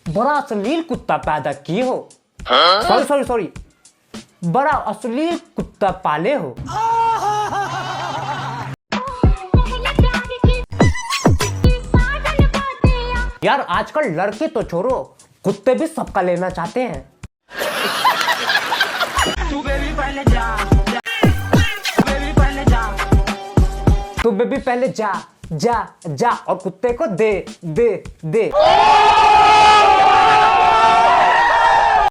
बड़ा अश्लील कुत्ता पैदा किए हो। सॉरी सॉरी सॉरी, बड़ा अश्लील कुत्ता पाले हो। यार आजकल लड़के तो छोड़ो, कुत्ते भी सबका लेना चाहते हैं। तू बेबी पहले जा जा जा और कुत्ते को दे दे दे।